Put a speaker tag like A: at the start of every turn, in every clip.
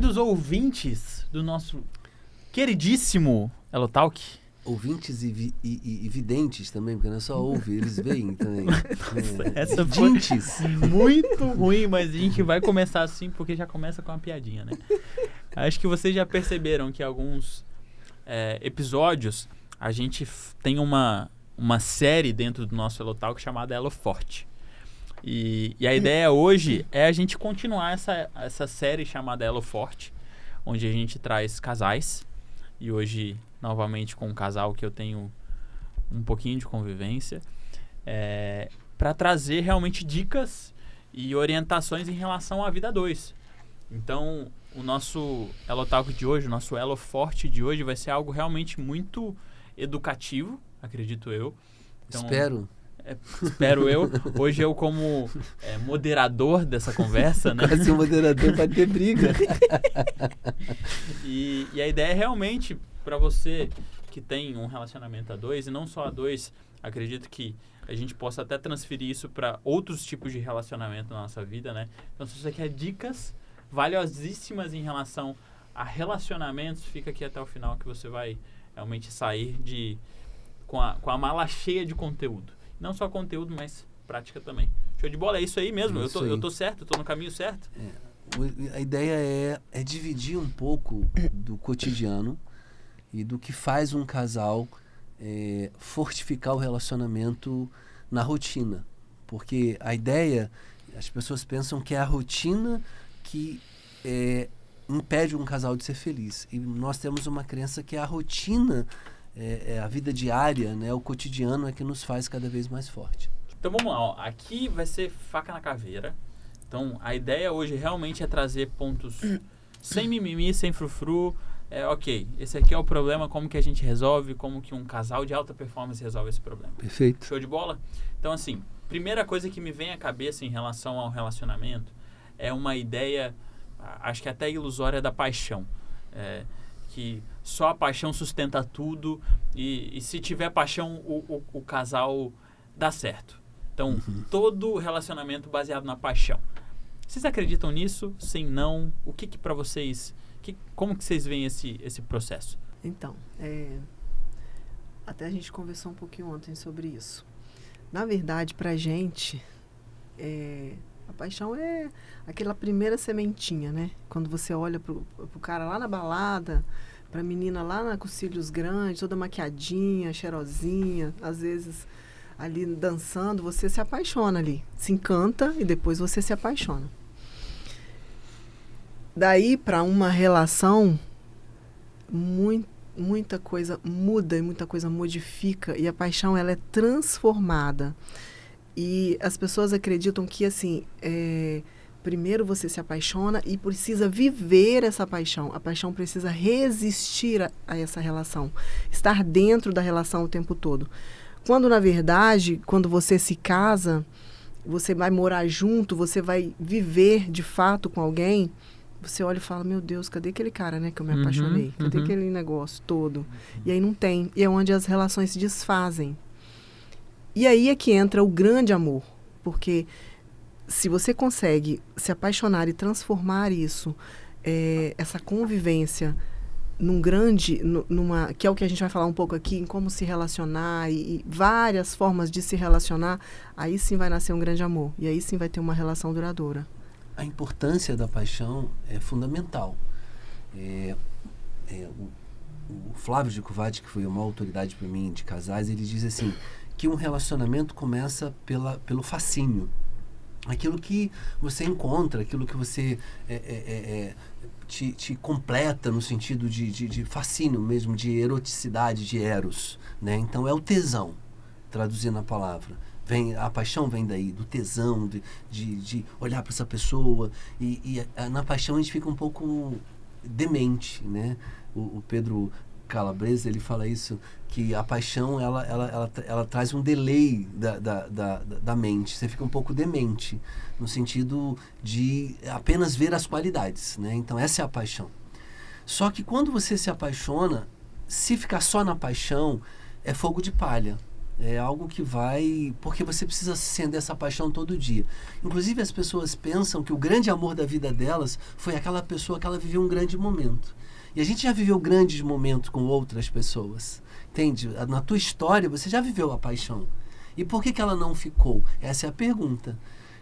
A: queridos ouvintes do nosso queridíssimo Elotalk.
B: Ouvintes e videntes também, porque não é só ouvir, eles veem também.
A: Essa
B: videntes.
A: foi muito ruim, mas a gente vai começar assim porque já começa com uma piadinha, né? Acho que vocês já perceberam que alguns episódios a gente tem uma série dentro do nosso Elotalk chamada Elo Forte. E a ideia hoje é a gente continuar essa série chamada Elo Forte, onde a gente traz casais. E hoje, novamente, com um casal que eu tenho um pouquinho de convivência, para trazer realmente dicas e orientações em relação à vida 2. Então, o nosso Elotalk de hoje, o nosso Elo Forte de hoje vai ser algo realmente muito educativo, acredito eu. Então, espero eu. Hoje eu como moderador dessa conversa, né?
B: Quase um moderador para ter briga.
A: E a ideia é realmente para você que tem um relacionamento a 2, e não só a 2, acredito que a gente possa até transferir isso para outros tipos de relacionamento na nossa vida, né? Então, se você quer dicas valiosíssimas em relação a relacionamentos, fica aqui até o final que você vai realmente sair com a mala cheia de conteúdo. Não só conteúdo, mas prática também. Show de bola, é isso aí mesmo? Eu tô certo? Eu tô no caminho certo?
B: A ideia é dividir um pouco do cotidiano e do que faz um casal fortificar o relacionamento na rotina. Porque a ideia, as pessoas pensam que é a rotina que impede um casal de ser feliz. E nós temos uma crença que é a rotina, a vida diária, né, o cotidiano é que nos faz cada vez mais forte.
A: Então vamos lá, ó. Aqui vai ser faca na caveira. Então a ideia hoje realmente é trazer pontos sem mimimi, sem frufru. Ok, esse aqui é o problema, como que a gente resolve, como que um casal de alta performance resolve esse problema.
B: Perfeito.
A: Show de bola? Então assim, primeira coisa que me vem à cabeça em relação ao relacionamento é uma ideia, acho que até ilusória, da paixão. Que só a paixão sustenta tudo e se tiver paixão, o casal dá certo. Então, todo relacionamento baseado na paixão. Vocês acreditam nisso? Sim, não? O que para vocês... Como que vocês veem esse processo?
C: Então, até a gente conversou um pouquinho ontem sobre isso. Na verdade, pra gente, a paixão é aquela primeira sementinha, né? Quando você olha pro cara lá na balada, pra menina lá com cílios grandes, toda maquiadinha, cheirosinha, às vezes ali dançando, você se apaixona ali. Se encanta e depois você se apaixona. Daí para uma relação, muita coisa muda e muita coisa modifica e a paixão ela é transformada. E as pessoas acreditam que assim, primeiro você se apaixona e precisa viver essa paixão. A paixão precisa resistir a essa relação, estar dentro da relação o tempo todo. Quando na verdade, quando você se casa, você vai morar junto, você vai viver de fato com alguém. Você olha e fala, meu Deus, cadê aquele cara, né, que eu me apaixonei? Cadê aquele negócio todo? E aí não tem. E é onde as relações se desfazem. E aí é que entra o grande amor. Porque se você consegue se apaixonar e transformar isso, essa convivência, que é o que a gente vai falar um pouco aqui, em como se relacionar e várias formas de se relacionar, aí sim vai nascer um grande amor. E aí sim vai ter uma relação duradoura.
B: A importância da paixão é fundamental. O Flávio Gicovati, que foi uma autoridade para mim de casais, ele diz assim, que um relacionamento começa pelo fascínio. Aquilo que você encontra, aquilo que você te completa no sentido de fascínio mesmo, de eroticidade, de eros, né? Então é o tesão, traduzindo a palavra. A paixão vem daí, do tesão, de olhar para essa pessoa. E na paixão a gente fica um pouco demente, né? O Pedro Calabrese, ele fala isso, que a paixão, ela traz um delay da mente. Você fica um pouco demente, no sentido de apenas ver as qualidades, né? Então, essa é a paixão. Só que quando você se apaixona, se ficar só na paixão, é fogo de palha. É algo que vai... Porque você precisa acender essa paixão todo dia. Inclusive, as pessoas pensam que o grande amor da vida delas foi aquela pessoa que ela viveu um grande momento. E a gente já viveu grandes momentos com outras pessoas. Entende? Na tua história, você já viveu a paixão. E por que ela não ficou? Essa é a pergunta.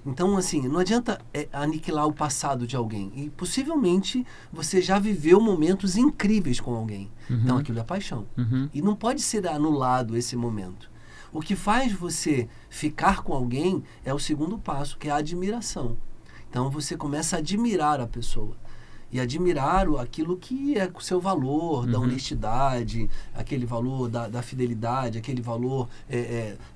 B: Então, assim, não adianta aniquilar o passado de alguém. E possivelmente você já viveu momentos incríveis com alguém. Então, aquilo é paixão. E não pode ser anulado esse momento. O que faz você ficar com alguém é o segundo passo, que é a admiração. Então, você começa a admirar a pessoa. E admirar aquilo que é o seu valor, da honestidade, aquele valor da fidelidade, aquele valor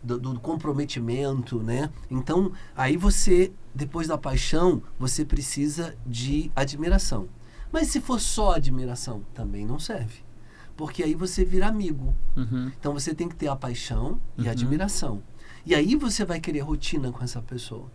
B: do comprometimento, né? Então, aí você, depois da paixão, você precisa de admiração. Mas se for só admiração, também não serve. Porque aí você vira amigo. Então, você tem que ter a paixão e a admiração. E aí você vai querer rotina com essa pessoa.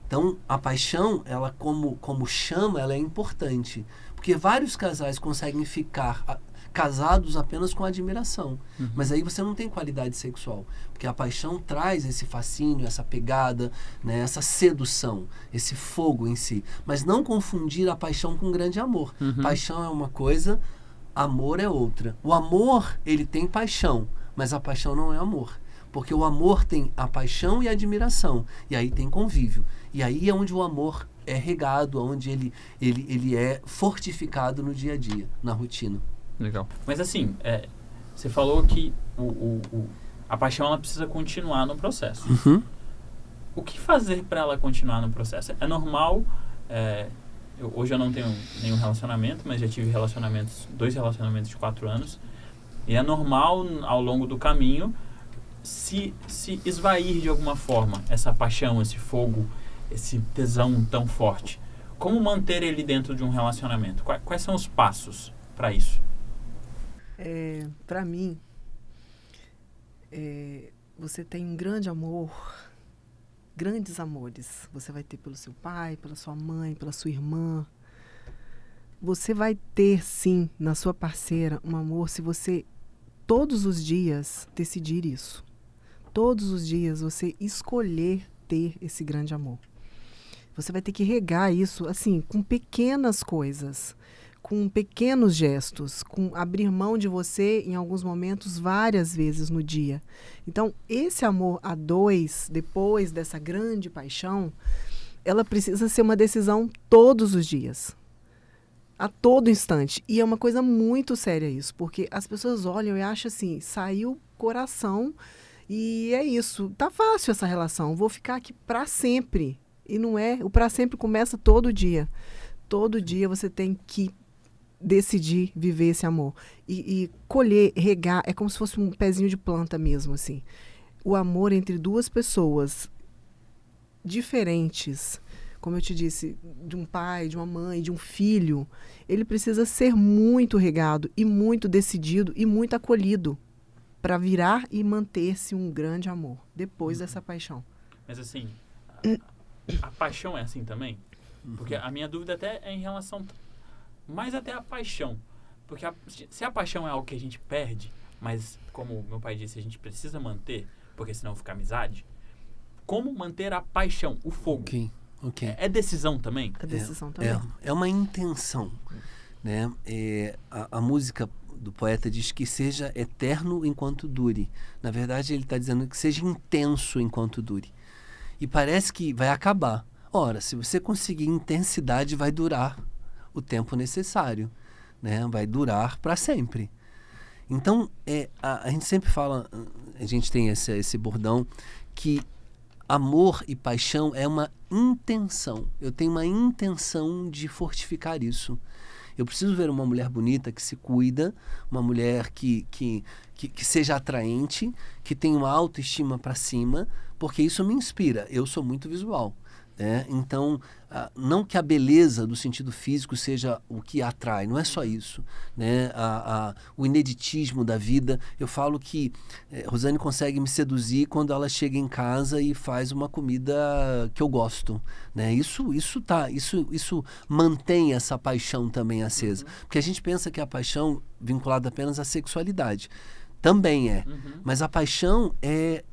B: Então, a paixão, ela como chama, ela é importante. Porque vários casais conseguem ficar casados apenas com admiração. Mas aí você não tem qualidade sexual. Porque a paixão traz esse fascínio, essa pegada, né, essa sedução, esse fogo em si. Mas não confundir a paixão com grande amor. Paixão é uma coisa, amor é outra. O amor, ele tem paixão, mas a paixão não é amor. Porque o amor tem a paixão e a admiração. E aí tem convívio. E aí é onde o amor é regado, onde ele é fortificado no dia a dia, na rotina.
A: Legal. Mas assim, você falou que a paixão ela precisa continuar no processo. O que fazer para ela continuar no processo? É normal... hoje eu não tenho nenhum relacionamento, mas já tive 2 relacionamentos de 4 anos. E é normal, ao longo do caminho, se esvair de alguma forma essa paixão, esse fogo, esse tesão tão forte. Como manter ele dentro de um relacionamento? Quais são os passos para isso?
C: Para mim, você tem um grande amor, grandes amores. Você vai ter pelo seu pai, pela sua mãe, pela sua irmã. Você vai ter, sim, na sua parceira, um amor se você, todos os dias, decidir isso. Todos os dias você escolher ter esse grande amor. Você vai ter que regar isso, assim, com pequenas coisas, com pequenos gestos, com abrir mão de você em alguns momentos várias vezes no dia. Então, esse amor a 2, depois dessa grande paixão, ela precisa ser uma decisão todos os dias, a todo instante. E é uma coisa muito séria isso, porque as pessoas olham e acham assim, saiu coração e é isso, tá fácil essa relação, vou ficar aqui para sempre. E não é, o para sempre começa todo dia. Todo dia você tem que decidir viver esse amor. E colher, regar, é como se fosse um pezinho de planta mesmo, assim. O amor entre 2 pessoas diferentes, como eu te disse, de um pai, de uma mãe, de um filho, ele precisa ser muito regado e muito decidido e muito acolhido para virar e manter-se um grande amor depois dessa paixão.
A: Mas assim, a paixão é assim também? Porque a minha dúvida até é em relação mais até a paixão. Porque se a paixão é algo que a gente perde, mas como meu pai disse, a gente precisa manter, porque senão fica amizade, como manter a paixão, o fogo?
B: Okay.
A: É decisão também?
C: É decisão também.
B: É uma intenção, né? A música do poeta diz que seja eterno enquanto dure. Na verdade, ele está dizendo que seja intenso enquanto dure. E parece que vai acabar. Ora, se você conseguir intensidade, vai durar o tempo necessário, né? Vai durar para sempre. Então, a gente sempre fala, a gente tem esse bordão, que amor e paixão é uma intenção. Eu tenho uma intenção de fortificar isso. Eu preciso ver uma mulher bonita que se cuida, uma mulher que seja atraente, que tenha uma autoestima para cima, porque isso me inspira. Eu sou muito visual. Então, não que a beleza do sentido físico seja o que atrai, não é só isso, né? O ineditismo da vida. Eu falo que Rosane consegue me seduzir quando ela chega em casa e faz uma comida que eu gosto, né? Isso mantém essa paixão também acesa, porque a gente pensa que a paixão vinculada apenas à sexualidade. Também é. Mas a paixão é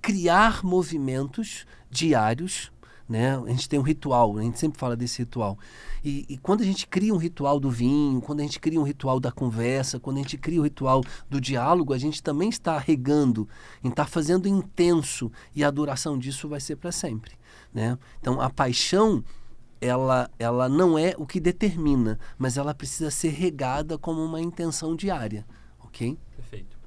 B: criar movimentos diários, né? A gente tem um ritual, a gente sempre fala desse ritual. E quando a gente cria um ritual do vinho, quando a gente cria um ritual da conversa, quando a gente cria o ritual do diálogo, a gente também está regando, está fazendo intenso, e a duração disso vai ser para sempre, né? Então, a paixão, ela não é o que determina, mas ela precisa ser regada como uma intenção diária, ok?
A: Perfeito.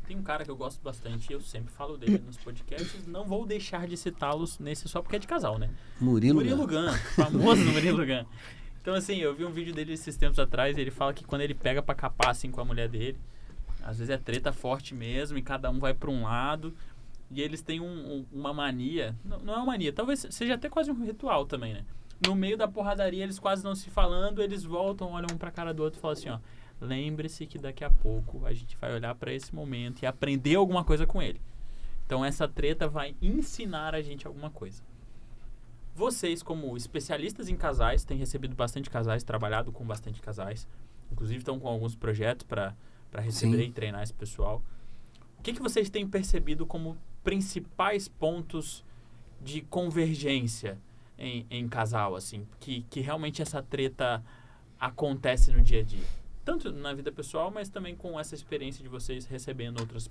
A: Tem um cara que eu gosto bastante, eu sempre falo dele nos podcasts, não vou deixar de citá-los nesse só porque é de casal, né? Murilo Gun, famoso Murilo Gun. Então, assim, eu vi um vídeo dele esses tempos atrás, e ele fala que quando ele pega pra capar, assim, com a mulher dele, às vezes é treta forte mesmo, e cada um vai pra um lado, e eles têm uma mania, não é uma mania, talvez seja até quase um ritual também, né? No meio da porradaria, eles quase não se falando, eles voltam, olham um pra cara do outro e falam assim, ó, lembre-se que daqui a pouco a gente vai olhar para esse momento e aprender alguma coisa com ele. Então essa treta vai ensinar a gente alguma coisa. Vocês, como especialistas em casais, têm recebido bastante casais, trabalhado com bastante casais, inclusive estão com alguns projetos para receber
B: Sim.
A: e treinar esse pessoal. O que vocês têm percebido como principais pontos de convergência em casal, assim, que realmente essa treta acontece no dia a dia? Tanto na vida pessoal, mas também com essa experiência de vocês recebendo outras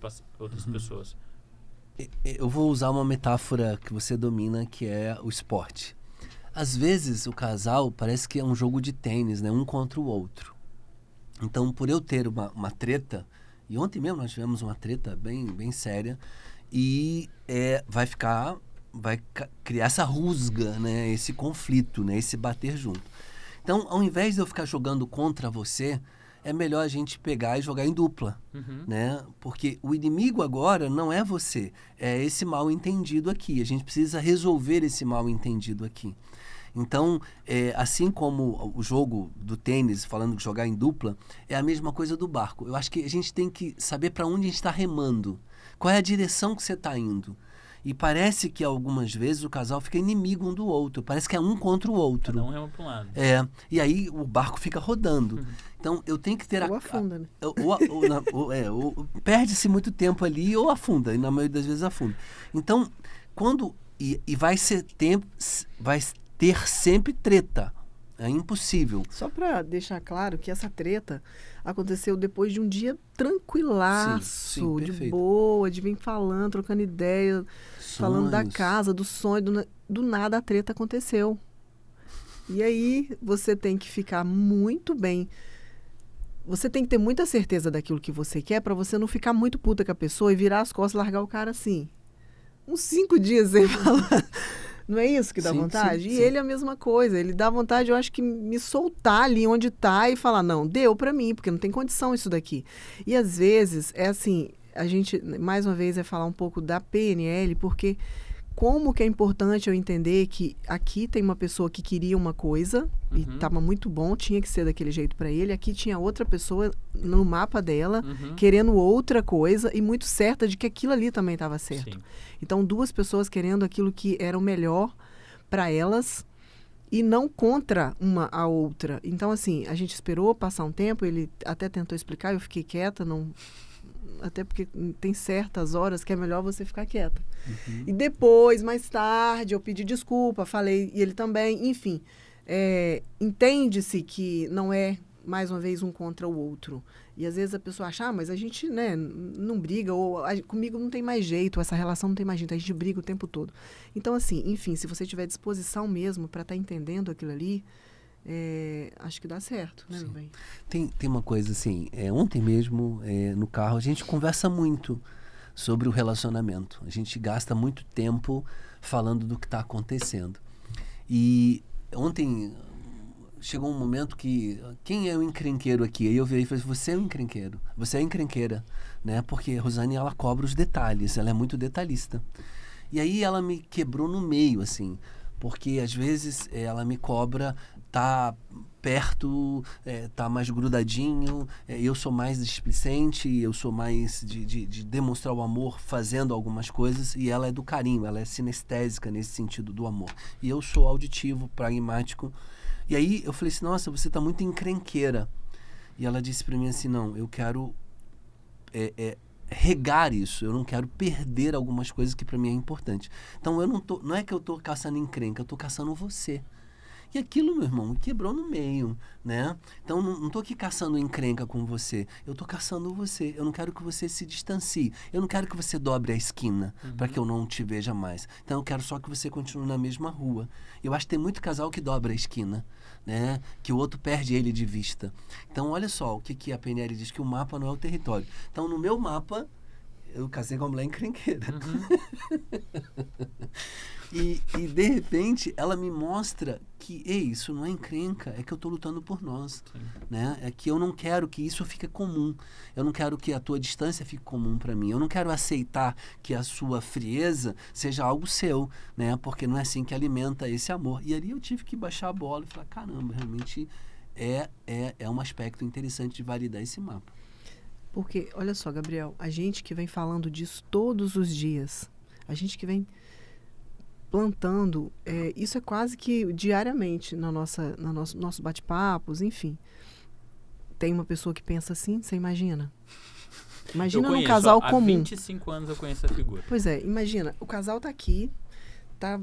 A: pessoas.
B: Eu vou usar uma metáfora que você domina, que é o esporte. Às vezes, o casal parece que é um jogo de tênis, né? Um contra o outro. Então, por eu ter uma treta, e ontem mesmo nós tivemos uma treta bem séria, e vai criar essa rusga, né? Esse conflito, né? Esse bater junto. Então, ao invés de eu ficar jogando contra você, é melhor a gente pegar e jogar em dupla, né? Porque o inimigo agora não é você, é esse mal entendido aqui. A gente precisa resolver esse mal entendido aqui. Então, assim como o jogo do tênis, falando de jogar em dupla, é a mesma coisa do barco. Eu acho que a gente tem que saber para onde a gente está remando, qual é a direção que você está indo. E parece que algumas vezes o casal fica inimigo um do outro. Parece que é um contra o outro.
A: Cada um rema para um lado.
B: E aí o barco fica rodando. Então eu tenho que ter
C: Ou afunda, né?
B: Perde-se muito tempo ali ou afunda. E na maioria das vezes afunda. Então, vai ter sempre treta. É impossível.
C: Só para deixar claro que essa treta aconteceu depois de um dia tranquilaço,
B: Sim,
C: de boa, de vir falando, trocando ideia, falando da casa, do sonho, do nada a treta aconteceu. E aí você tem que ficar muito bem. Você tem que ter muita certeza daquilo que você quer para você não ficar muito puta com a pessoa e virar as costas e largar o cara assim. Uns 5 dias sem falar. Não é isso que dá vontade? E ele é a mesma coisa. Ele dá vontade, eu acho que me soltar ali onde tá e falar, não, deu pra mim, porque não tem condição isso daqui. E às vezes, é assim, a gente, mais uma vez, falar um pouco da PNL, porque como que é importante eu entender que aqui tem uma pessoa que queria uma coisa e estava muito bom, tinha que ser daquele jeito para ele. Aqui tinha outra pessoa no mapa dela querendo outra coisa e muito certa de que aquilo ali também estava certo. Sim. Então, 2 pessoas querendo aquilo que era o melhor para elas e não contra uma a outra. Então, assim, a gente esperou passar um tempo, ele até tentou explicar, eu fiquei quieta, não... Até porque tem certas horas que é melhor você ficar quieta. E depois, mais tarde, eu pedi desculpa, falei, e ele também, enfim. Entende-se que não é, mais uma vez, um contra o outro. E às vezes a pessoa acha, mas a gente, né, não briga, ou comigo não tem mais jeito, essa relação não tem mais jeito, a gente briga o tempo todo. Então, assim, enfim, se você tiver disposição mesmo para estar entendendo aquilo ali, acho que dá certo, né, meu bem?
B: Tem uma coisa assim, ontem mesmo, no carro, a gente conversa muito sobre o relacionamento. A gente gasta muito tempo falando do que está acontecendo. E ontem chegou um momento que, quem é o encrenqueiro aqui? Aí eu virei e falei, você é o encrenqueiro, você é a encrenqueira, né? Porque a Rosane, ela cobra os detalhes, ela é muito detalhista. E aí ela me quebrou no meio, assim, porque às vezes ela me cobra, tá perto, tá mais grudadinho, eu sou mais displicente, eu sou mais de demonstrar o amor fazendo algumas coisas, e ela é do carinho, ela é sinestésica nesse sentido do amor. E eu sou auditivo, pragmático. E aí eu falei assim, nossa, você tá muito encrenqueira. E ela disse pra mim assim, não, eu quero regar isso, eu não quero perder algumas coisas que para mim é importante. Então não é que eu tô caçando encrenca, eu tô caçando você. E aquilo, meu irmão, quebrou no meio, né? Então, não tô aqui caçando encrenca com você. Eu tô caçando você. Eu não quero que você se distancie. Eu não quero que você dobre a esquina para que eu não te veja mais. Então, eu quero só que você continue na mesma rua. Eu acho que tem muito casal que dobra a esquina, né? Que o outro perde ele de vista. Então, olha só o que a PNL diz, que o mapa não é o território. Então, no meu mapa, eu casei com uma mulher encrenqueira. E de repente, ela me mostra que, ei, isso não é encrenca, é que eu estou lutando por nós. Né? É que eu não quero que isso fique comum. Eu não quero que a tua distância fique comum para mim. Eu não quero aceitar que a sua frieza seja algo seu, né? Porque não é assim que alimenta esse amor. E ali eu tive que baixar a bola e falar, caramba, realmente é um aspecto interessante de validar esse mapa.
C: Porque, olha só, Gabriel, a gente que vem falando disso todos os dias, a gente que vem plantando, isso é quase que diariamente nossos bate-papos, enfim. Tem uma pessoa que pensa assim, você imagina? Imagina num casal comum.
A: Há 25 anos eu conheço a figura.
C: Pois é, imagina, o casal tá aqui, tá,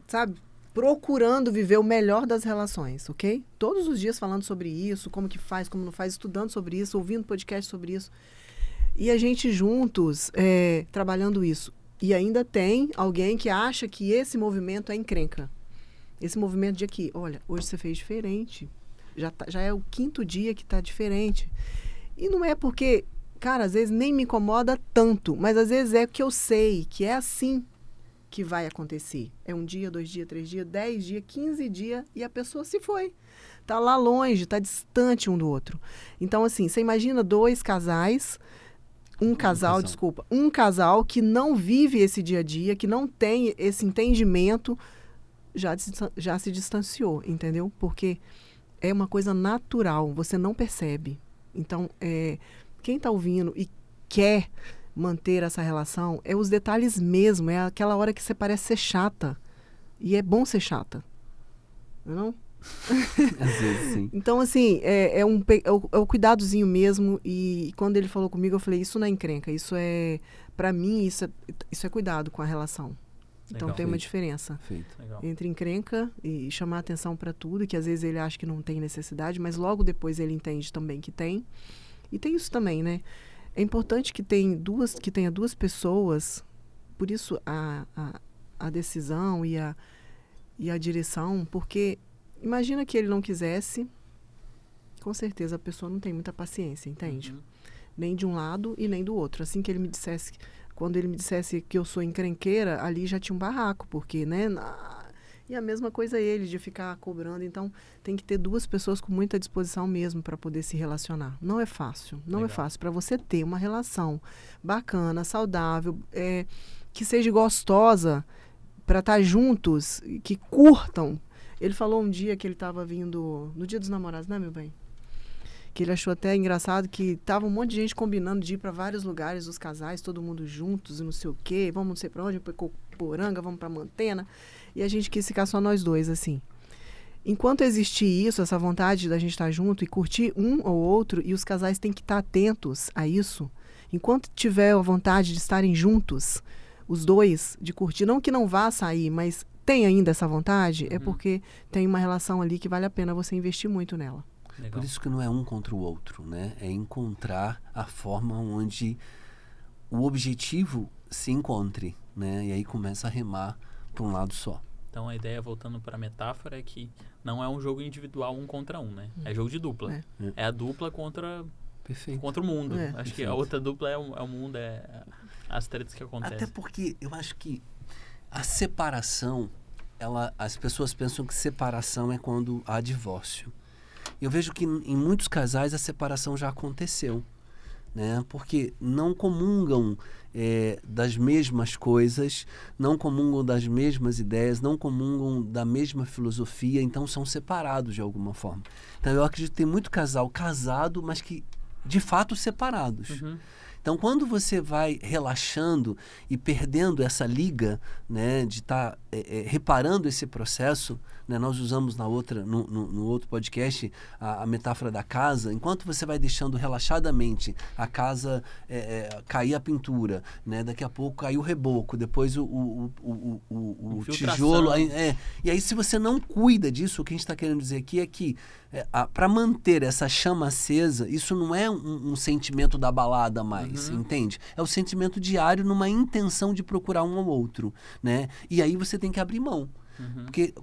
C: sabe, procurando viver o melhor das relações, ok? Todos os dias falando sobre isso, como que faz, como não faz, estudando sobre isso, ouvindo podcast sobre isso. E a gente juntos, trabalhando isso. E ainda tem alguém que acha que esse movimento é encrenca. Esse movimento de aqui, olha, hoje você fez diferente. Já é o 5º dia que tá diferente. E não é porque, cara, às vezes nem me incomoda tanto, mas às vezes é que eu sei que é assim que vai acontecer. É 1 dia, 2 dias, 3 dias, 10 dias, 15 dias e a pessoa se foi. Tá lá longe, tá distante um do outro. Então, assim, você imagina 2 casais... Um casal que não vive esse dia a dia, que não tem esse entendimento, já se distanciou, entendeu? Porque é uma coisa natural, você não percebe. Então, quem está ouvindo e quer manter essa relação, é os detalhes mesmo, é aquela hora que você parece ser chata. E é bom ser chata. Não?
B: Às vezes, sim.
C: Então, assim, é o cuidadozinho mesmo. E quando ele falou comigo, eu falei, isso não é encrenca. Isso pra mim, isso é cuidado com a relação. Então, tem uma diferença entre encrenca e chamar atenção para tudo, que às vezes ele acha que não tem necessidade, mas logo depois ele entende também que tem. E tem isso também, né? É importante que tenha 2 pessoas, por isso a decisão e a direção, porque imagina que ele não quisesse, com certeza a pessoa não tem muita paciência, entende? Nem de um lado e nem do outro. Assim que ele me dissesse, quando ele me dissesse que eu sou encrenqueira, ali já tinha um barraco, porque, né? E a mesma coisa ele, de ficar cobrando. Então, tem que ter 2 pessoas com muita disposição mesmo para poder se relacionar. Não é fácil, não é fácil. Para você ter uma relação bacana, saudável, que seja gostosa, para estar juntos, que curtam. Ele falou um dia que ele estava vindo no Dia dos Namorados, né, meu bem? Que ele achou até engraçado que tava um monte de gente combinando de ir para vários lugares, os casais, todo mundo juntos e não sei o quê. Vamos não sei para onde, para Coporanga, vamos para Mantena. E a gente quis ficar só nós 2, assim. Enquanto existir isso, essa vontade da gente estar junto e curtir um ou outro, e os casais têm que estar atentos a isso, enquanto tiver a vontade de estarem juntos, os 2, de curtir, não que não vá sair, mas tem ainda essa vontade, é porque tem uma relação ali que vale a pena você investir muito nela.
A: Legal.
B: Por isso que não é um contra o outro, né? É encontrar a forma onde o objetivo se encontre, né? E aí começa a remar para um lado só.
A: Então a ideia, voltando para a metáfora, é que não é um jogo individual 1 contra 1, né? É jogo de dupla. É a dupla contra o mundo. Acho que a outra dupla é o mundo, as tretas que acontecem.
B: Até porque eu acho que a separação, as pessoas pensam que separação é quando há divórcio. Eu vejo que em muitos casais a separação já aconteceu, né? Porque não comungam das mesmas coisas, não comungam das mesmas ideias, não comungam da mesma filosofia, então são separados de alguma forma. Então eu acredito que tem muito casal casado, mas que de fato separados. Então, quando você vai relaxando e perdendo essa liga, né, de estar reparando esse processo, né, nós usamos no outro podcast a metáfora da casa. Enquanto você vai deixando relaxadamente a casa cair a pintura, né, daqui a pouco cair o reboco, depois o tijolo. E aí, se você não cuida disso, o que a gente está querendo dizer aqui é que para manter essa chama acesa, isso não é um sentimento da balada mais, entende? É o sentimento diário numa intenção de procurar um ao outro, né? E aí você tem que abrir mão. Porque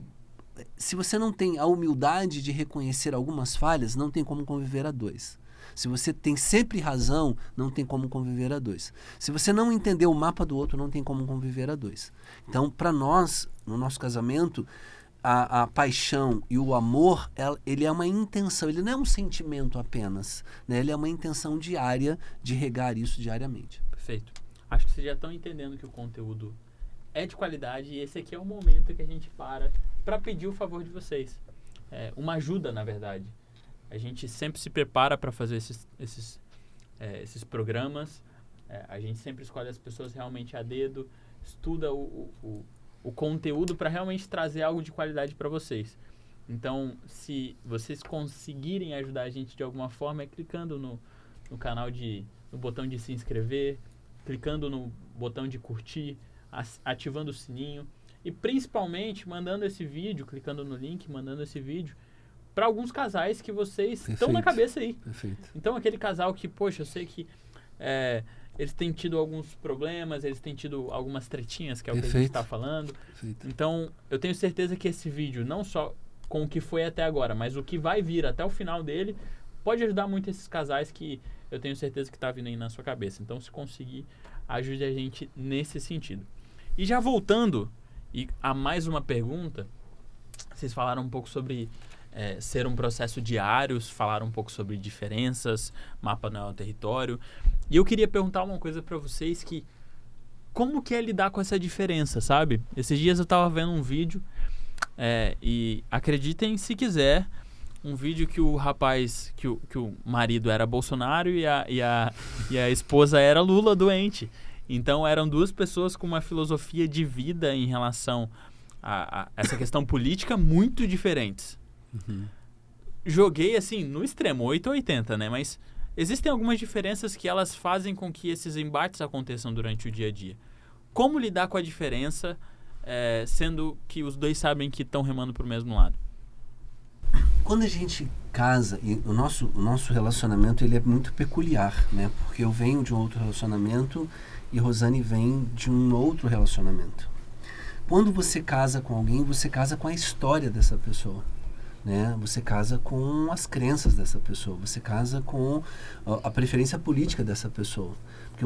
B: se você não tem a humildade de reconhecer algumas falhas, não tem como conviver a dois. Se você tem sempre razão, não tem como conviver a dois. Se você não entender o mapa do outro, não tem como conviver a dois. Então, para nós, no nosso casamento, a paixão e o amor, ele é uma intenção, ele não é um sentimento apenas, né? Ele é uma intenção diária de regar isso diariamente.
A: Perfeito. Acho que vocês já estão entendendo que o conteúdo é de qualidade e esse aqui é o momento que a gente para pedir o favor de vocês. Uma ajuda, na verdade. A gente sempre se prepara para fazer esses programas. A gente sempre escolhe as pessoas realmente a dedo, estuda o conteúdo para realmente trazer algo de qualidade para vocês. Então, se vocês conseguirem ajudar a gente de alguma forma, é clicando no canal no botão de se inscrever, clicando no botão de curtir, ativando o sininho e principalmente mandando esse vídeo, clicando no link, mandando esse vídeo para alguns casais que vocês estão na cabeça aí.
B: Perfeito.
A: Então, aquele casal que, poxa, eu sei que eles têm tido alguns problemas, eles têm tido algumas tretinhas, que é o que a gente está falando.
B: Perfeito.
A: Então, eu tenho certeza que esse vídeo, não só com o que foi até agora, mas o que vai vir até o final dele, pode ajudar muito esses casais que eu tenho certeza que está vindo aí na sua cabeça. Então, se conseguir, ajude a gente nesse sentido. E já voltando a mais uma pergunta, vocês falaram um pouco sobre ser um processo diário, falaram um pouco sobre diferenças, mapa não é o território. E eu queria perguntar uma coisa para vocês como que é lidar com essa diferença, sabe? Esses dias eu estava vendo um vídeo e acreditem se quiser, um vídeo que o rapaz, que o marido era Bolsonaro e a esposa era Lula doente. Então eram duas pessoas com uma filosofia de vida em relação a essa questão política muito diferentes. Joguei assim no extremo, 8 ou 80, né? Mas existem algumas diferenças que elas fazem com que esses embates aconteçam durante o dia a dia. Como lidar com a diferença, sendo que os dois sabem que estão remando para o mesmo lado?
B: Quando a gente casa, e o nosso relacionamento ele é muito peculiar, né? Porque eu venho de um outro relacionamento e Rosane vem de um outro relacionamento. Quando você casa com alguém, você casa com a história dessa pessoa, né? Você casa com as crenças dessa pessoa, você casa com a preferência política dessa pessoa. Porque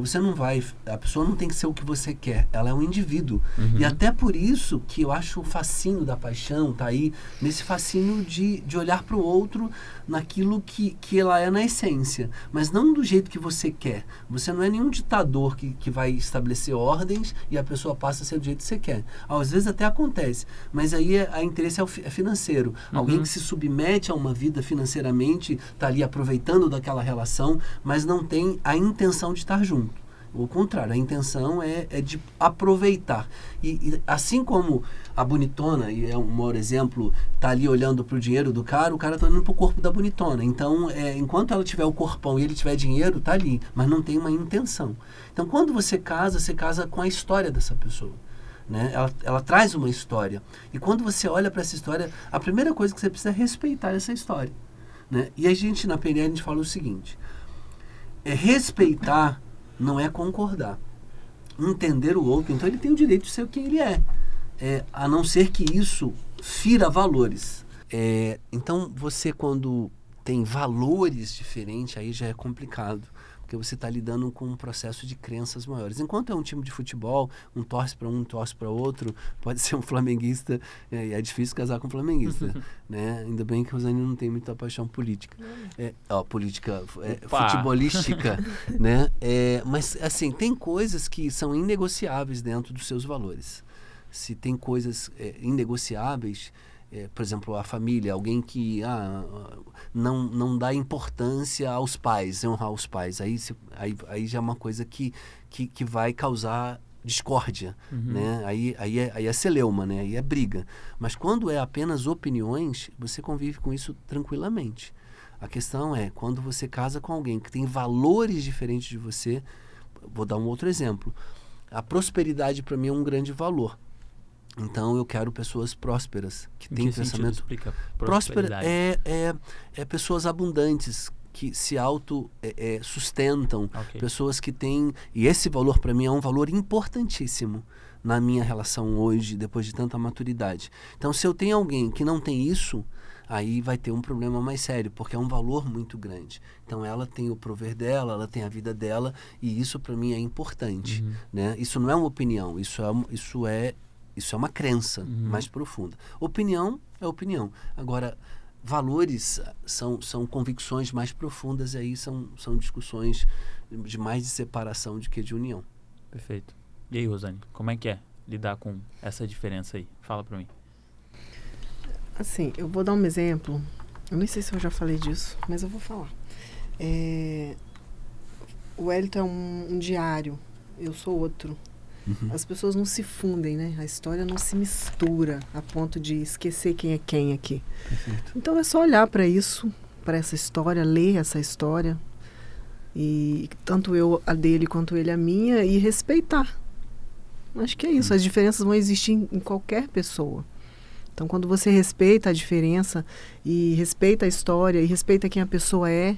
B: a pessoa não tem que ser o que você quer, ela é um indivíduo. E até por isso que eu acho o fascínio da paixão tá aí, nesse fascínio de olhar para o outro naquilo que ela é na essência, mas não do jeito que você quer. Você não é nenhum ditador que vai estabelecer ordens e a pessoa passa a ser do jeito que você quer. Às vezes até acontece, mas aí a interesse é financeiro. Alguém que se submete a uma vida financeiramente, está ali aproveitando daquela relação, mas não tem a intenção de estar junto. O contrário, a intenção é de aproveitar. E assim como a bonitona, e é um maior exemplo, está ali olhando para o dinheiro do cara, o cara está olhando para o corpo da bonitona. Então, enquanto ela tiver o corpão e ele tiver dinheiro, está ali, mas não tem uma intenção. Então, quando você casa com a história dessa pessoa. Né? Ela traz uma história. E quando você olha para essa história, a primeira coisa que você precisa é respeitar essa história. Né? E a gente, na PNL, a gente fala o seguinte: respeitar não é concordar. Entender o outro, então ele tem o direito de ser quem ele é. A não ser que isso fira valores. Então você, quando tem valores diferentes, aí já é complicado. Porque você está lidando com um processo de crenças maiores. Enquanto é um time de futebol, um torce para um torce para outro, pode ser um flamenguista, e é difícil casar com um flamenguista. Né? Ainda bem que o Rosane não tem muita paixão política. Política futebolística. Né? Mas, assim, tem coisas que são inegociáveis dentro dos seus valores. Se tem coisas inegociáveis, por exemplo, a família, alguém que não dá importância aos pais, honrar os pais. Aí já é uma coisa que vai causar discórdia, né? Aí é celeuma, né? Aí é briga. Mas quando é apenas opiniões, você convive com isso tranquilamente. A questão é, quando você casa com alguém que tem valores diferentes de você, vou dar um outro exemplo. A prosperidade para mim é um grande valor. Então eu quero pessoas prósperas, que têm pensamento.
A: Explica
B: Próspera é pessoas abundantes, que se sustentam, pessoas que têm. E esse valor para mim é um valor importantíssimo na minha relação hoje, depois de tanta maturidade. Então, se eu tenho alguém que não tem isso, aí vai ter um problema mais sério, porque é um valor muito grande. Então, ela tem o prover dela, ela tem a vida dela, e isso para mim é importante, né? Isso não é uma opinião, isso é uma crença mais profunda. Opinião é opinião. Agora, valores são convicções mais profundas, e aí são discussões de mais de separação do que de união.
A: Perfeito. E aí, Rosane, como é que é lidar com essa diferença aí? Fala pra mim.
C: Assim, eu vou dar um exemplo. Eu nem sei se eu já falei disso, mas eu vou falar. O Wellington é um diário, eu sou outro. As pessoas não se fundem, né? A história não se mistura a ponto de esquecer quem é quem aqui.
B: Perfeito.
C: Então é só olhar para isso, para essa história, ler essa história, e tanto eu a dele quanto ele a minha, e respeitar. Acho que é isso. As diferenças vão existir em qualquer pessoa. Então, quando você respeita a diferença e respeita a história e respeita quem a pessoa é,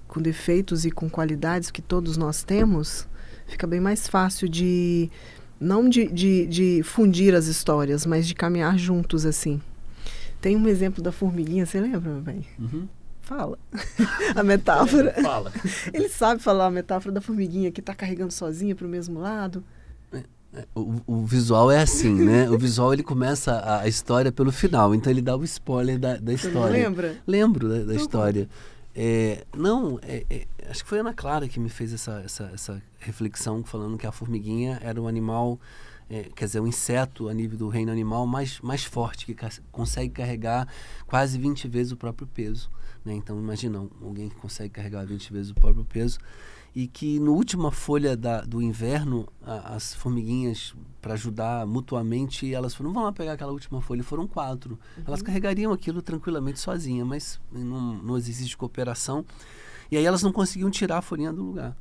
C: com defeitos e com qualidades que todos nós temos, fica bem mais fácil não de fundir as histórias, mas de caminhar juntos, assim. Tem um exemplo da formiguinha, você lembra, meu bem? Fala. A metáfora.
A: Fala.
C: Ele sabe falar a metáfora da formiguinha que está carregando sozinha para o mesmo lado.
B: O visual é assim, né? O visual, ele começa a história pelo final, então ele dá o spoiler da história.
C: Você não lembra?
B: Lembro da história. Acho que foi a Ana Clara que me fez essa reflexão, falando que a formiguinha era um animal, quer dizer, um inseto a nível do reino animal mais forte, que consegue carregar quase 20 vezes o próprio peso, né? Então, imagina alguém que consegue carregar 20 vezes o próprio peso, e que na última folha do inverno, as formiguinhas, para ajudar mutuamente, elas foram, vamos lá pegar aquela última folha, e foram 4. Elas carregariam aquilo tranquilamente sozinha, mas no exercício de cooperação, e aí elas não conseguiam tirar a folhinha do lugar,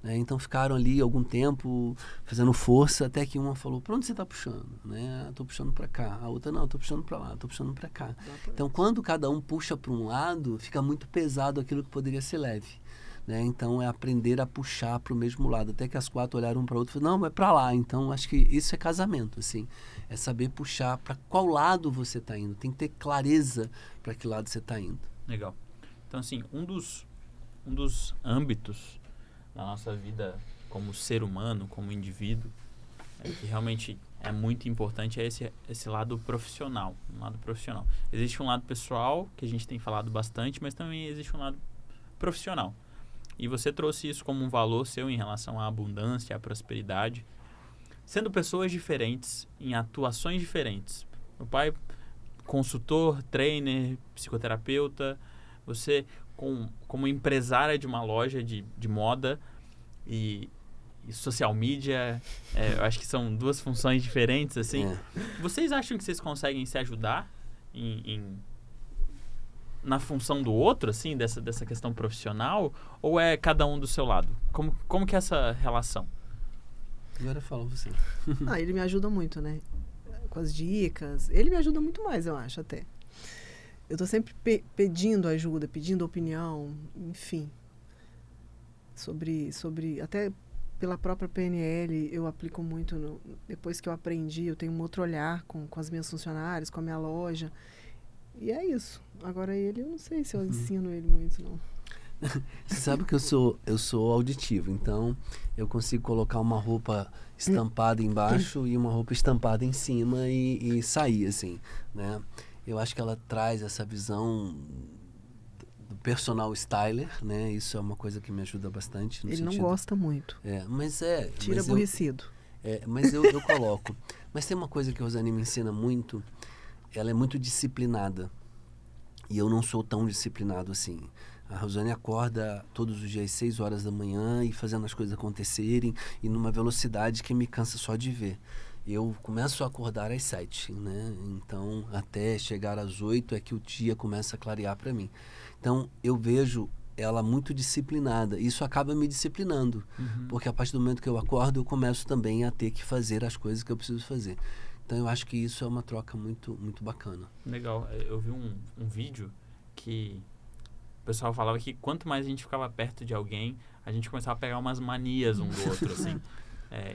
B: né? Então ficaram ali algum tempo fazendo força, até que uma falou, para onde você está puxando? Né? Estou puxando para cá. A outra, não, estou puxando para lá, estou puxando para cá. Então, quando cada um puxa para um lado, fica muito pesado aquilo que poderia ser leve, né? Então é aprender a puxar para o mesmo lado, até que as 4 olharam um para o outro e falaram, não, é para lá. Então acho que isso é casamento, assim, é saber puxar para qual lado você está indo, tem que ter clareza para que lado você está indo.
A: Legal. Então, assim, um dos âmbitos da nossa vida como ser humano, como indivíduo, que realmente é muito importante, é esse lado profissional, Existe um lado pessoal, que a gente tem falado bastante, mas também existe um lado profissional. E você trouxe isso como um valor seu em relação à abundância, à prosperidade, sendo pessoas diferentes, em atuações diferentes. Meu pai, consultor, trainer, psicoterapeuta, você como empresária de uma loja de moda e social media, eu acho que são 2 funções diferentes, assim. Vocês acham que vocês conseguem se ajudar na função do outro, assim, dessa questão profissional, ou é cada um do seu lado? Como que é essa relação?
B: Agora fala você.
C: Ele me ajuda muito, né? Com as dicas. Ele me ajuda muito mais, eu acho, até. Eu estou sempre pedindo ajuda, pedindo opinião, enfim. Sobre até pela própria PNL, eu aplico muito. Depois que eu aprendi, eu tenho um outro olhar com as minhas funcionárias, com a minha loja. E é isso. Agora eu não sei se eu ensino ele muito, não.
B: Você sabe que eu sou auditivo, então eu consigo colocar uma roupa estampada embaixo e uma roupa estampada em cima e sair, assim, né? Eu acho que ela traz essa visão do personal styler, né? Isso é uma coisa que me ajuda bastante.
C: Ele não gosta muito.
B: Tira
C: aborrecido.
B: Mas eu coloco. Mas tem uma coisa que a Rosane me ensina muito, ela é muito disciplinada. E eu não sou tão disciplinado assim. A Rosane acorda todos os dias às 6 horas da manhã e fazendo as coisas acontecerem e numa velocidade que me cansa só de ver. Eu começo a acordar às 7, né? Então, até chegar às 8 é que o dia começa a clarear para mim. Então, eu vejo ela muito disciplinada. Isso acaba me disciplinando, porque a partir do momento que eu acordo, eu começo também a ter que fazer as coisas que eu preciso fazer. Então, eu acho que isso é uma troca muito, muito bacana.
A: Legal. Eu vi um vídeo que o pessoal falava que quanto mais a gente ficava perto de alguém, a gente começava a pegar umas manias um do outro, assim.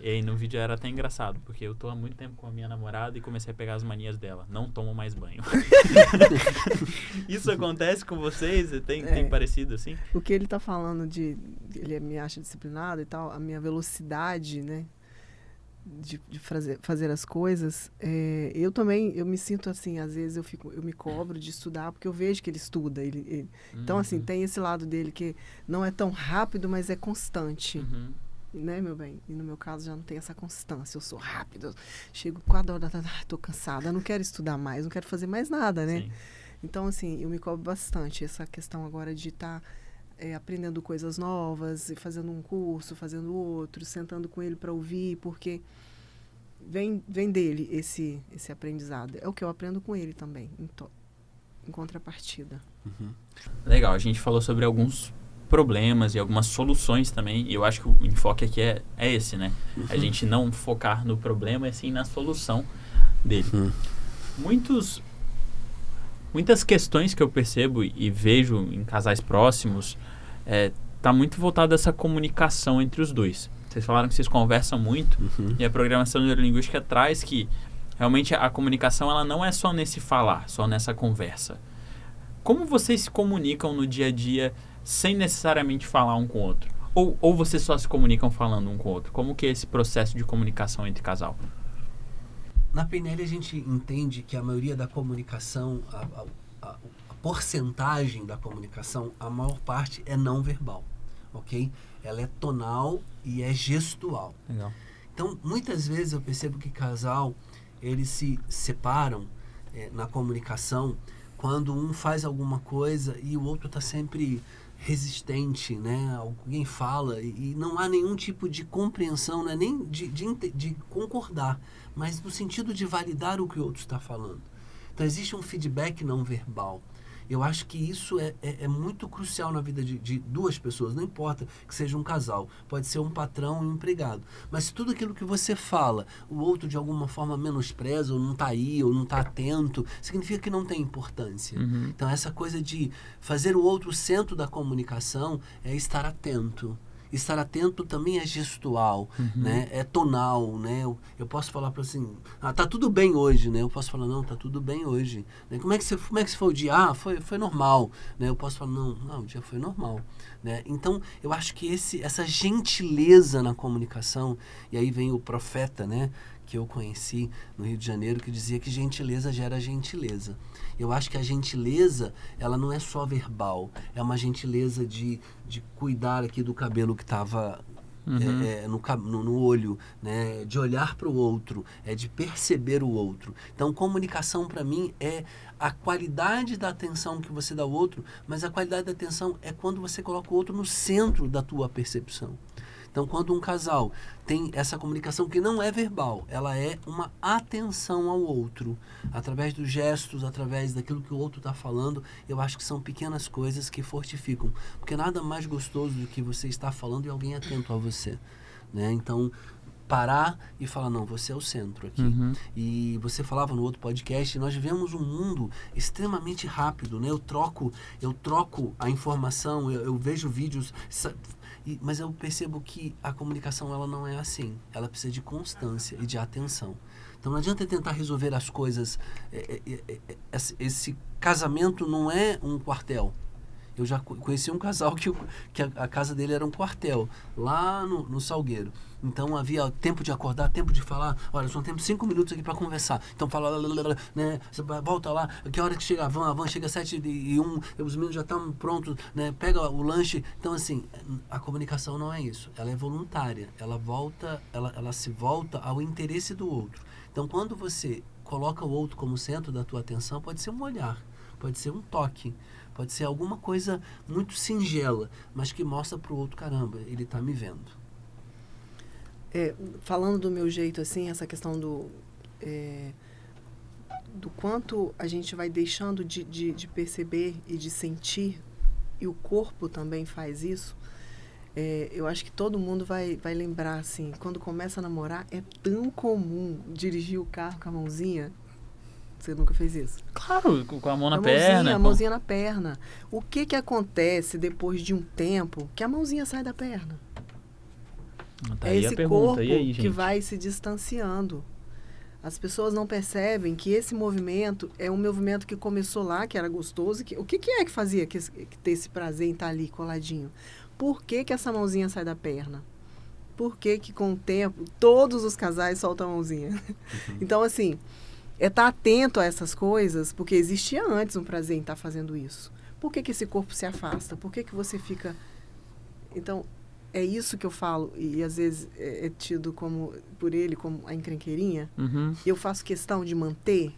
A: E aí no vídeo era até engraçado, porque eu tô há muito tempo com a minha namorada e comecei a pegar as manias dela. Não tomo mais banho. Isso acontece com vocês? Tem parecido assim?
C: O que ele tá falando ele me acha disciplinado e tal, a minha velocidade, né? De fazer as coisas, eu também, eu me sinto assim, às vezes eu me cobro de estudar, porque eu vejo que ele estuda. Então, assim, tem esse lado dele que não é tão rápido, mas é constante. Né, meu bem? E no meu caso já não tem essa constância. Eu sou rápido, eu chego 4 horas da tarde, tô cansada, não quero estudar mais, não quero fazer mais nada, né?
A: Sim.
C: Então, assim, eu me cobro bastante essa questão agora de estar aprendendo coisas novas, e fazendo um curso, fazendo outro, sentando com ele para ouvir, porque vem dele esse aprendizado. É o que eu aprendo com ele também, em contrapartida.
A: Legal, a gente falou sobre alguns problemas e algumas soluções também, e eu acho que o enfoque aqui é esse, né? A gente não focar no problema, e sim na solução dele. Muitas questões que eu percebo e vejo em casais próximos tá muito voltado a essa comunicação entre os dois. Vocês falaram que vocês conversam muito, e a programação neurolinguística traz que realmente a comunicação ela não é só nesse falar, só nessa conversa. Como vocês se comunicam no dia a dia sem necessariamente falar um com o outro? Ou vocês só se comunicam falando um com o outro? Como que é esse processo de comunicação entre casal?
B: Na PNL a gente entende que a maioria da comunicação, a porcentagem da comunicação, a maior parte é não verbal, ok? Ela é tonal e é gestual.
A: Legal.
B: Então, muitas vezes eu percebo que casal, eles se separam na comunicação quando um faz alguma coisa e o outro está sempre resistente, né? Alguém fala e não há nenhum tipo de compreensão, né? Nem de concordar, mas no sentido de validar o que o outro está falando. Então existe um feedback não verbal. Eu acho que isso é muito crucial na vida de duas pessoas, não importa que seja um casal, pode ser um patrão e um empregado. Mas se tudo aquilo que você fala, o outro de alguma forma menospreza, ou não está aí, ou não está atento, significa que não tem importância. Então essa coisa de fazer o outro o centro da comunicação é estar atento. Estar atento também é gestual, né? É tonal, né? Eu posso falar para assim, tá tudo bem hoje, né? Eu posso falar, não, tá tudo bem hoje. Né? Como é que foi o dia? Foi normal, né? Eu posso falar, não, o dia foi normal, né? Então, eu acho que essa gentileza na comunicação, e aí vem o profeta, né? Que eu conheci no Rio de Janeiro, que dizia que gentileza gera gentileza. Eu acho que a gentileza, ela não é só verbal, é uma gentileza de cuidar aqui do cabelo que estava no olho, né? De olhar para o outro, de perceber o outro. Então, comunicação para mim é a qualidade da atenção que você dá ao outro, mas a qualidade da atenção é quando você coloca o outro no centro da tua percepção. Então, quando um casal tem essa comunicação que não é verbal, ela é uma atenção ao outro, através dos gestos, através daquilo que o outro está falando, eu acho que são pequenas coisas que fortificam. Porque nada mais gostoso do que você estar falando e alguém atento a você, né? Então, parar e falar, não, você é o centro aqui. E você falava no outro podcast, nós vivemos um mundo extremamente rápido, né? Eu troco a informação, eu vejo vídeos... Mas eu percebo que a comunicação ela não é assim. Ela precisa de constância e de atenção. Então não adianta tentar resolver as coisas. Esse casamento não é um quartel. Eu já conheci um casal que a casa dele era um quartel, lá no Salgueiro. Então havia tempo de acordar, tempo de falar. Olha, só temos 5 minutos aqui para conversar. Então fala, né? Você volta lá, que hora que chega a van chega 7h01, os meninos já estão prontos, né? Pega o lanche. Então, assim, a comunicação não é isso. Ela é voluntária. Ela se volta ao interesse do outro. Então, quando você coloca o outro como centro da tua atenção, pode ser um olhar, pode ser um toque, pode ser alguma coisa muito singela, mas que mostra para o outro, caramba, ele está me vendo.
C: Falando do meu jeito, assim, essa questão do quanto a gente vai deixando de perceber e de sentir, e o corpo também faz isso, eu acho que todo mundo vai lembrar, assim, quando começa a namorar, é tão comum dirigir o carro com a mãozinha. Você nunca fez isso?
A: Claro, com a mão na perna.
C: A mãozinha na perna. O que acontece depois de um tempo que a mãozinha sai da perna?
A: Tá
C: é
A: aí
C: esse
A: a pergunta.
C: corpo
A: E aí, gente?
C: que vai se distanciando. As pessoas não percebem que esse movimento é um movimento que começou lá, que era gostoso. O que é que fazia que ter esse prazer em estar ali coladinho? Por que essa mãozinha sai da perna? Por que com o tempo todos os casais soltam a mãozinha?
B: Uhum.
C: Então, assim, estar atento a essas coisas, porque existia antes um prazer em estar fazendo isso. Por que esse corpo se afasta? Por que você fica... Então, é isso que eu falo, e às vezes é tido por ele como a encrenqueirinha.
A: Uhum.
C: Eu faço questão de manter,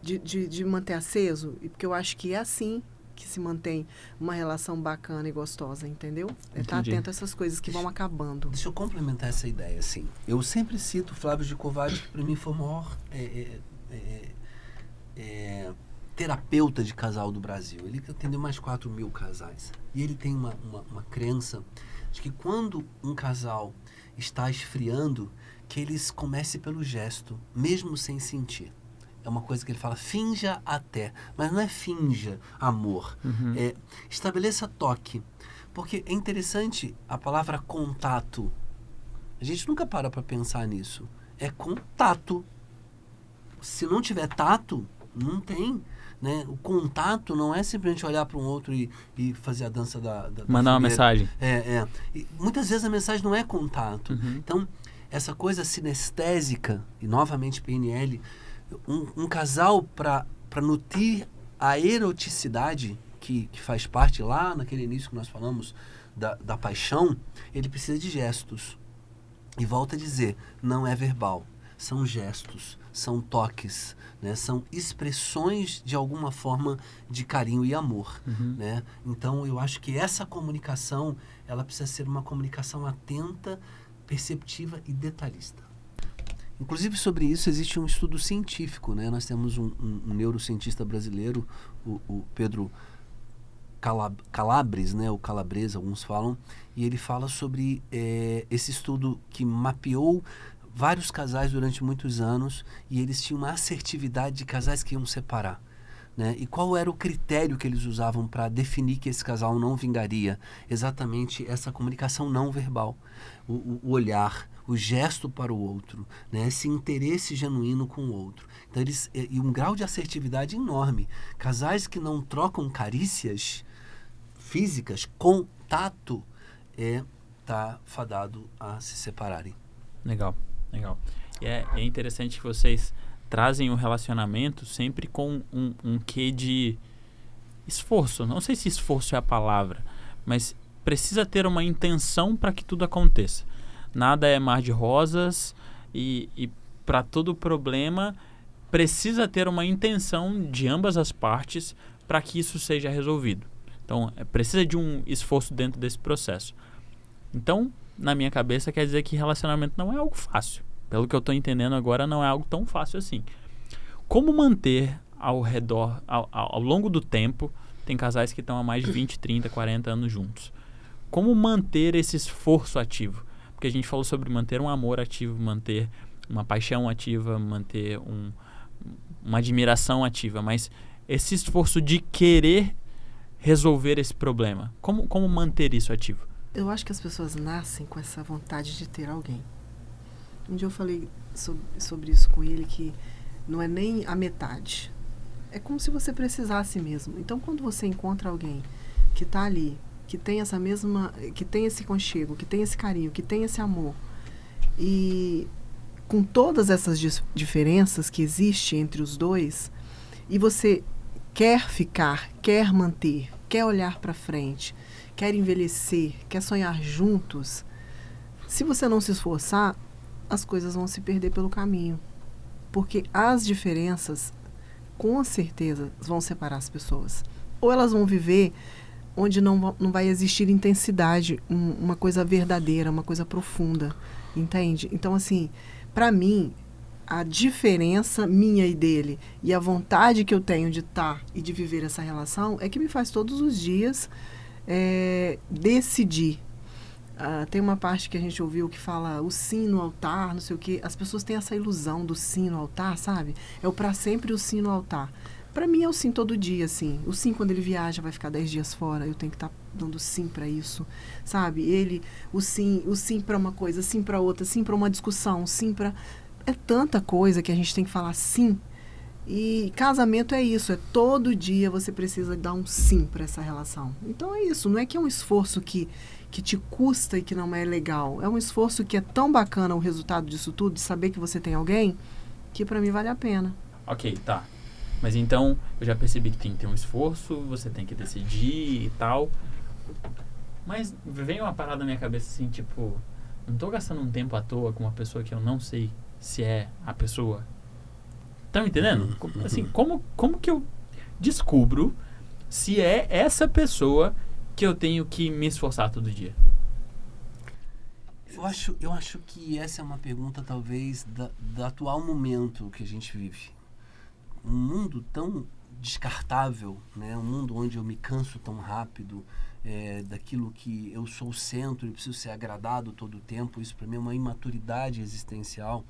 C: de manter aceso, porque eu acho que é assim que se mantém uma relação bacana e gostosa, entendeu? Estar atento a essas coisas que vão acabando.
B: Deixa eu complementar essa ideia, assim. Eu sempre cito Flávio de Kovács, que para mim foi o maior terapeuta de casal do Brasil. Ele atendeu mais 4.000 casais. E ele tem uma crença de que quando um casal está esfriando, que eles comecem pelo gesto, mesmo sem sentir. É uma coisa que ele fala, finja até. Mas não é finja amor.
A: Uhum.
B: Estabeleça toque. Porque é interessante a palavra contato. A gente nunca para pensar nisso. É contato. Se não tiver tato, não tem. Né? O contato não é simplesmente olhar para um outro e fazer a dança da
A: mandar uma mensagem.
B: E muitas vezes a mensagem não é contato.
A: Uhum.
B: Então, essa coisa sinestésica, e novamente PNL, um casal para nutrir a eroticidade que faz parte lá naquele início que nós falamos da paixão, ele precisa de gestos. E volto a dizer, não é verbal, são gestos, são toques, né? São expressões de alguma forma de carinho e amor.
A: Uhum.
B: Né? Então eu acho que essa comunicação ela precisa ser uma comunicação atenta, perceptiva e detalhista. Inclusive, sobre isso, existe um estudo científico. Né? Nós temos um neurocientista brasileiro, o Pedro Calabres, né? O Calabres, alguns falam, e ele fala sobre esse estudo que mapeou vários casais durante muitos anos e eles tinham uma assertividade de casais que iam separar. Né? E qual era o critério que eles usavam para definir que esse casal não vingaria? Exatamente essa comunicação não verbal. O olhar, o gesto para o outro, né? Esse interesse genuíno com o outro. Então, e um grau de assertividade enorme. Casais que não trocam carícias físicas, contato, tá fadado a se separarem.
A: Legal. E é interessante que vocês trazem o relacionamento sempre com um quê de esforço. Não sei se esforço é a palavra, mas precisa ter uma intenção para que tudo aconteça. Nada é mar de rosas e para todo problema precisa ter uma intenção de ambas as partes para que isso seja resolvido. Então, precisa de um esforço dentro desse processo. Então, na minha cabeça, quer dizer que relacionamento não é algo fácil. Pelo que eu estou entendendo agora, não é algo tão fácil assim. Como manter ao redor, ao longo do tempo, tem casais que estão há mais de 20, 30, 40 anos juntos. Como manter esse esforço ativo? Porque a gente falou sobre manter um amor ativo, manter uma paixão ativa, manter uma admiração ativa, mas esse esforço de querer resolver esse problema, como manter isso ativo?
C: Eu acho que as pessoas nascem com essa vontade de ter alguém. Um dia eu falei sobre isso com ele, que não é nem a metade. É como se você precisasse mesmo. Então, quando você encontra alguém que está ali, que tem essa mesma, que tem esse conchego, que tem esse carinho, que tem esse amor, e com todas essas diferenças que existem entre os dois, e você quer ficar, quer manter, quer olhar para frente, quer envelhecer, quer sonhar juntos, se você não se esforçar, as coisas vão se perder pelo caminho. Porque as diferenças, com certeza, vão separar as pessoas. Ou elas vão viver onde não vai existir intensidade, uma coisa verdadeira, uma coisa profunda, entende? Então, assim, para mim, a diferença minha e dele e a vontade que eu tenho de estar e de viver essa relação é que me faz todos os dias decidir. Tem uma parte que a gente ouviu que fala o sim no altar, não sei o quê. As pessoas têm essa ilusão do sim no altar, sabe? É o para sempre o sim no altar. Para mim é o sim todo dia, assim. O sim quando ele viaja vai ficar 10 dias fora, eu tenho que estar dando sim para isso, sabe? O sim para uma coisa, sim para outra, sim para uma discussão, sim para... É tanta coisa que a gente tem que falar sim. E casamento é isso, é todo dia você precisa dar um sim para essa relação. Então é isso, não é que é um esforço que te custa e que não é legal. É um esforço que é tão bacana o resultado disso tudo, de saber que você tem alguém, que para mim vale a pena.
A: Ok, tá. Mas então, eu já percebi que tem que ter um esforço, você tem que decidir e tal. Mas vem uma parada na minha cabeça assim, tipo, não tô gastando um tempo à toa com uma pessoa que eu não sei se é a pessoa. Estão entendendo? Assim, como que eu descubro se é essa pessoa que eu tenho que me esforçar todo dia?
B: Eu acho que essa é uma pergunta, talvez, do atual momento que a gente vive. Um mundo tão descartável, né? Um mundo onde eu me canso tão rápido daquilo que eu sou o centro e preciso ser agradado todo o tempo. Isso, para mim, é uma imaturidade existencial.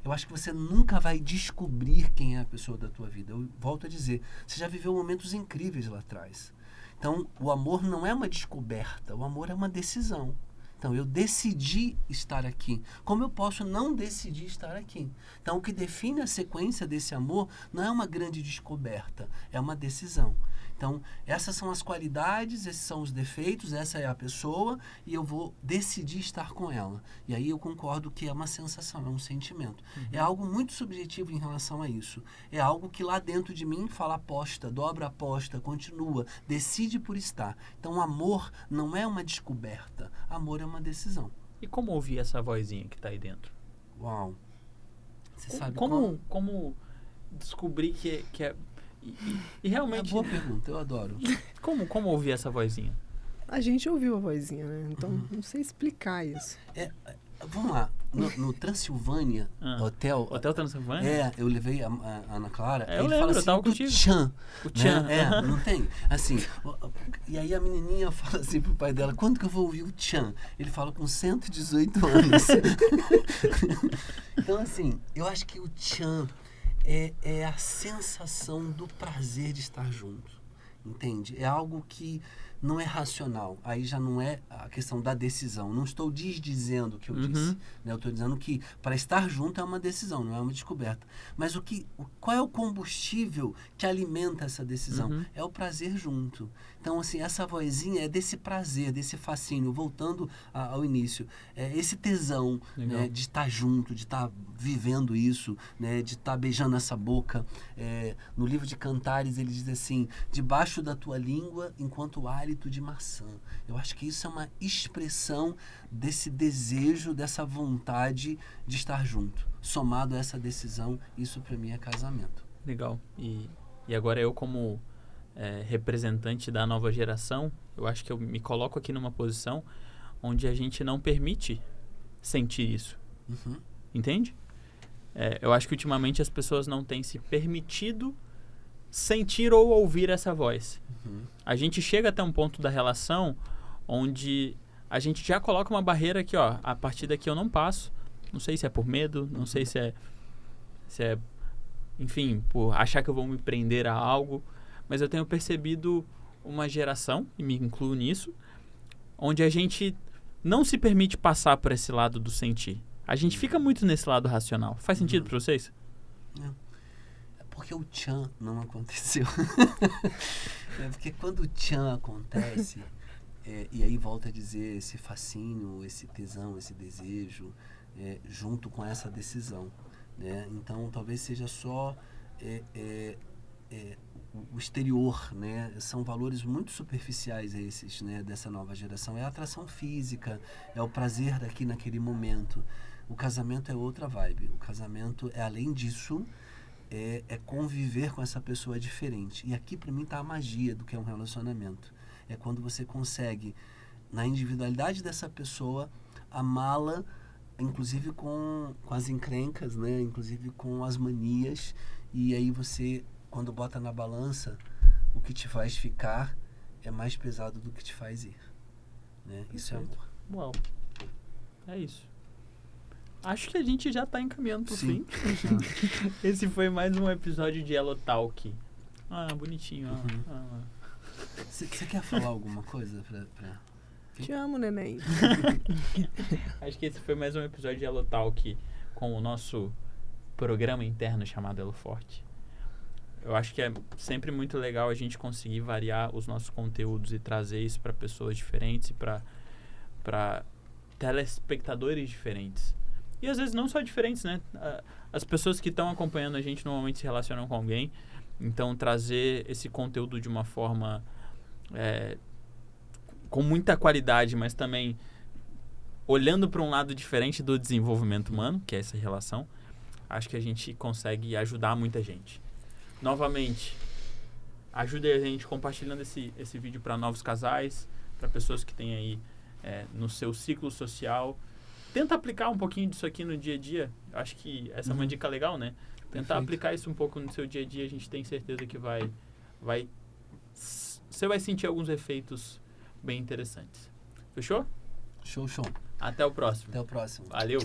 B: Eu acho que você nunca vai descobrir quem é a pessoa da tua vida. Eu volto a dizer, você já viveu momentos incríveis lá atrás. Então, o amor não é uma descoberta, o amor é uma decisão. Então, eu decidi estar aqui. Como eu posso não decidir estar aqui? Então, o que define a sequência desse amor não é uma grande descoberta, é uma decisão. Então, essas são as qualidades, esses são os defeitos, essa é a pessoa e eu vou decidir estar com ela. E aí eu concordo que é uma sensação, é um sentimento. É algo muito subjetivo em relação a isso. É algo que lá dentro de mim fala aposta, dobra a aposta, continua, decide por estar. Então, amor não é uma descoberta, amor é uma decisão.
A: E como ouvir essa vozinha que tá aí dentro?
B: Uau! Você sabe
A: como descobrir que é e realmente...
B: É boa pergunta, eu adoro.
A: Como ouvir essa vozinha?
C: A gente ouviu a vozinha, né? Então, não sei explicar isso.
B: Vamos lá, no Transilvânia, Hotel
A: Transilvânia?
B: eu levei a Ana Clara,
A: eu
B: ele
A: lembro,
B: fala
A: eu
B: assim,
A: tava
B: do
A: contigo.
B: tchan.
A: O tchan.
B: Né? Não tem? Assim, e aí a menininha fala assim pro pai dela, quando que eu vou ouvir o tchan? Ele fala com 118 anos. Então, assim, eu acho que o tchan é a sensação do prazer de estar junto, entende? É algo que não é racional, aí já não é a questão da decisão. Não estou desdizendo o que eu disse, né? Eu estou dizendo que para estar junto é uma decisão, não é uma descoberta. Mas qual é o combustível que alimenta essa decisão? É o prazer junto. Então, assim, essa vozinha é desse prazer, desse fascínio, voltando ao início, esse tesão, né, de estar junto, de estar vivendo isso, né, de estar beijando essa boca. No livro de Cantares ele diz assim, debaixo da tua língua enquanto hálito de maçã. Eu acho que isso é uma expressão desse desejo, dessa vontade de estar junto. Somado a essa decisão, isso para mim é casamento.
A: Legal. E agora eu como representante da nova geração, eu acho que eu me coloco aqui numa posição onde a gente não permite sentir isso. Entende? Eu acho que ultimamente as pessoas não têm se permitido sentir ou ouvir essa voz. A gente chega até um ponto da relação onde a gente já coloca uma barreira aqui, ó, a partir daqui eu não passo. Não sei se é por medo, não sei se é, enfim, por achar que eu vou me prender a algo, mas eu tenho percebido uma geração, e me incluo nisso, onde a gente não se permite passar por esse lado do sentir. A gente fica muito nesse lado racional. Faz sentido para vocês?
B: Porque o tchan não aconteceu. Porque quando o tchan acontece, e aí volta a dizer esse fascínio, esse tesão, esse desejo, junto com essa decisão, né? Então talvez seja só o exterior, né? São valores muito superficiais esses, né? Dessa nova geração. É a atração física, é o prazer daqui naquele momento. O casamento é outra vibe. O casamento é, além disso, é conviver com essa pessoa diferente. E aqui, para mim, tá a magia do que é um relacionamento. É quando você consegue, na individualidade dessa pessoa, amá-la, inclusive com as encrencas, né? Inclusive com as manias. E aí você, quando bota na balança, o que te faz ficar é mais pesado do que te faz ir. Né? Isso é amor.
A: Uau. É isso. Acho que a gente já tá encaminhando pro
B: Sim.
A: fim. Esse foi mais um episódio de Elo Talk. Bonitinho.
B: Você quer falar alguma coisa pra...
C: Te amo, neném.
A: Acho que esse foi mais um episódio de Elo Talk com o nosso programa interno chamado Elo Forte. Eu acho que é sempre muito legal a gente conseguir variar os nossos conteúdos e trazer isso para pessoas diferentes e para telespectadores diferentes. E às vezes não só diferentes, né? As pessoas que estão acompanhando a gente normalmente se relacionam com alguém. Então trazer esse conteúdo de uma forma com muita qualidade, mas também olhando para um lado diferente do desenvolvimento humano, que é essa relação, acho que a gente consegue ajudar muita gente. Novamente, ajude a gente compartilhando esse vídeo para novos casais, para pessoas que têm aí no seu ciclo social. Tenta aplicar um pouquinho disso aqui no dia a dia. Acho que essa é uma dica legal, né? Tentar aplicar isso um pouco no seu dia a dia, a gente tem certeza que você vai sentir alguns efeitos bem interessantes. Fechou?
B: Show.
A: Até o próximo.
B: Até o próximo.
A: Valeu!